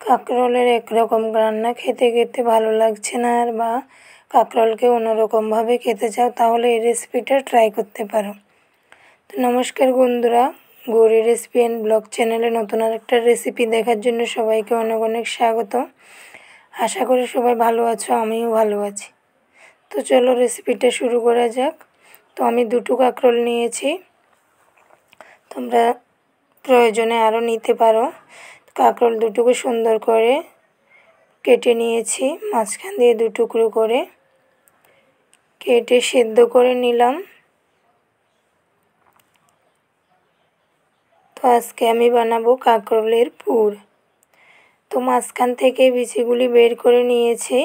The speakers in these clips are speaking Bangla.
কাঁকরোলের একরকম রান্না খেতে খেতে ভালো লাগছে না আর বা কাঁকরোলকে অন্যরকমভাবে খেতে চাও তাহলে এই রেসিপিটা ট্রাই করতে পারো। তো নমস্কার বন্ধুরা, গৌরী রেসিপি অ্যান্ড ব্লগ চ্যানেলে নতুন আরেকটা রেসিপি দেখার জন্য সবাইকে অনেক অনেক স্বাগত। আশা করি সবাই ভালো আছো, আমিও ভালো আছি। তো চলো রেসিপিটা শুরু করা যাক। তো আমি দুটো কাঁকরোল নিয়েছি, তোমরা প্রয়োজনে আরও নিতে পারো। কাঁকরোল দুটোকে সুন্দর করে কেটে নিয়েছি, মাঝখান দিয়ে দু টুকরো করে কেটে সেদ্ধ করে নিলাম। তো আজকে আমি বানাবো কাঁকরোলের পুর। তো মাঝখান থেকে বিচিগুলি বের করে নিয়েছি,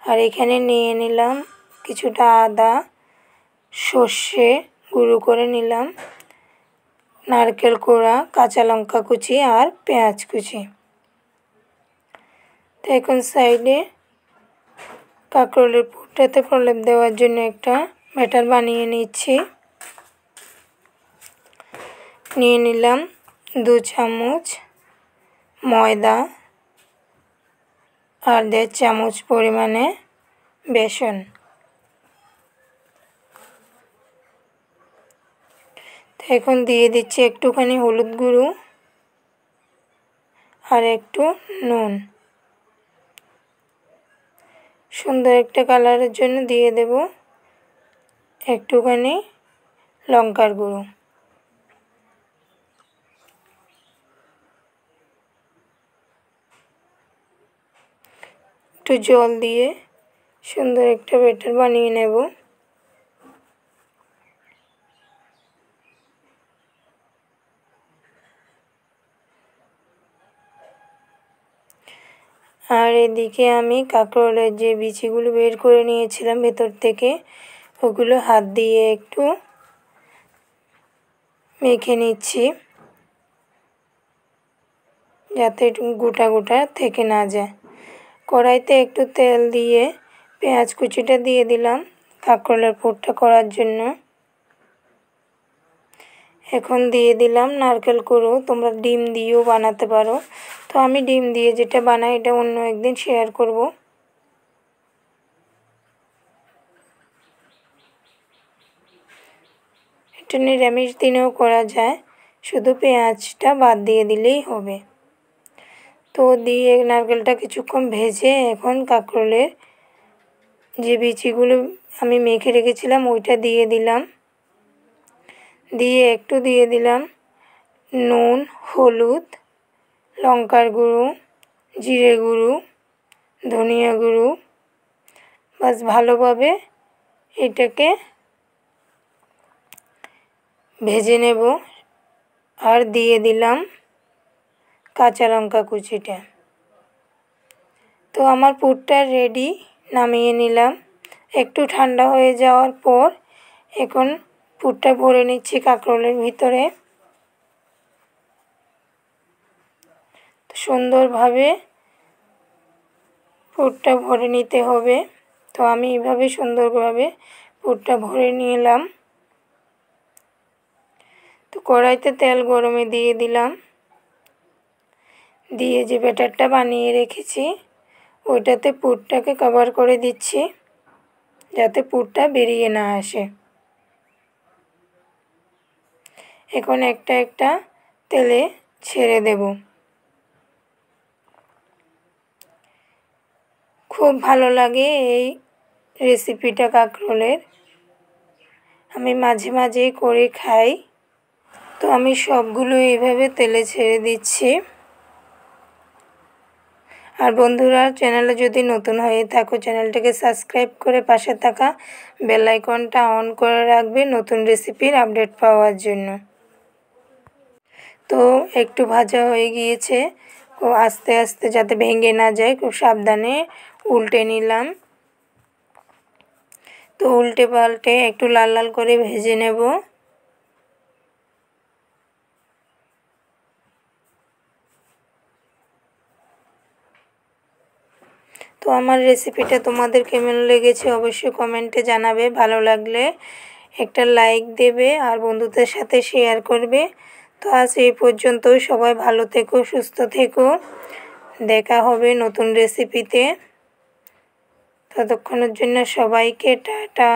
আর এখানে নিয়ে নিলাম কিছুটা আদা, সর্ষে গুঁড়ো করে নিলাম, নারকেল কোড়া, কাঁচা লঙ্কা কুচি আর পেঁয়াজ কুচি। তো এখন সাইডে কাঁকরোলের পুরটাতে প্রলেপ দেওয়ার জন্য একটা ব্যাটার বানিয়ে নিচ্ছি। নিয়ে নিলাম 2 চামচ ময়দা আর 1.5 চামচ পরিমাণে বেসন। তো এখন দিয়ে দিচ্ছি একটুখানি হলুদ গুঁড়ো আর একটু নুন। সুন্দর একটা কালারের জন্য দিয়ে দেব একটুখানি লঙ্কার গুঁড়ো। একটু জল দিয়ে সুন্দর একটা ব্যাটার বানিয়ে নেব। আর এদিকে আমি কাঁকরোলের যে বিচিগুলো বের করে নিয়েছিলাম ভেতর থেকে, ওগুলো হাত দিয়ে একটু মেখে নিচ্ছি যাতে একটু গোটা গোটা থেকে না যায়। কড়াইতে একটু তেল দিয়ে পেঁয়াজ কুচিটা দিয়ে দিলাম কাঁকরোলের পুরটা করার জন্য। এখন দিয়ে দিলাম নারকেল কোড়ো, তোমরা ডিম দিয়েও বানাতে পারো। তো আমি ডিম দিয়ে যেটা বানাই এটা অন্য একদিন শেয়ার করব। এটা নিরামিষ দিনেও করা যায়, শুধু পেঁয়াজটা বাদ দিয়ে দিলেই হবে। তো দিয়ে নারকেলটা কিছুক্ষণ ভেজে এখন কাঁকরোলের যে বিচিগুলো আমি মেখে রেখেছিলাম ওইটা দিয়ে দিলাম। দিয়ে একটু দিয়ে দিলাম নুন, হলুদ, লঙ্কার গুঁড়ো, জিরে গুঁড়ো, ধনিয়া গুঁড়ো। বাস ভালোভাবে এটাকে ভেজে নেব। আর দিয়ে দিলাম কাঁচা লঙ্কা কুচিটা। তো আমার পুরটা রেডি, নামিয়ে নিলাম। একটু ঠান্ডা হয়ে যাওয়ার পর এখন পুরটা ভরে নিচ্ছি কাঁকরোলের ভিতরে। সুন্দরভাবে পুরটা ভরে নিতে হবে। তো আমি এইভাবে সুন্দরভাবে পুরটা ভরে নিলাম। তো কড়াইতে তেল গরমে দিয়ে দিলাম, দিয়ে যে ব্যাটারটা বানিয়ে রেখেছি ওইটাতে পুরটাকে কভার করে দিচ্ছি যাতে পুরটা বেরিয়ে না আসে। এখন একটা একটা তেলে ছেড়ে দেব। খুব ভালো লাগে এই রেসিপিটা কাঁকরোলের, আমি মাঝে মাঝেই করে খাই। তো আমি সবগুলো এইভাবে তেলে ছেড়ে দিচ্ছি। আর বন্ধুরা, চ্যানেলে যদি নতুন হয়ে থাকো চ্যানেলটাকে সাবস্ক্রাইব করে পাশে থাকা বেল আইকনটা অন করে রাখবে নতুন রেসিপির আপডেট পাওয়ার জন্য। তো একটু ভাজা হয়ে গিয়েছে, ও আস্তে আস্তে যাতে ভেঙে না যায় খুব সাবধানে উল্টে নিলাম। তো উল্টে পাল্টে একটু লাল লাল করে ভেজে নেব। তো আমার রেসিপিটা তোমাদের কেমন লেগেছে অবশ্যই কমেন্টে জানাবে। ভালো লাগলে একটা লাইক দেবে আর বন্ধুদের সাথে শেয়ার করবে। তো আজ এই পর্যন্ত, সবাই ভালো থেকো, সুস্থ থেকো, দেখা হবে নতুন রেসিপিতে। ততক্ষণের জন্য সবাইকে টাটা।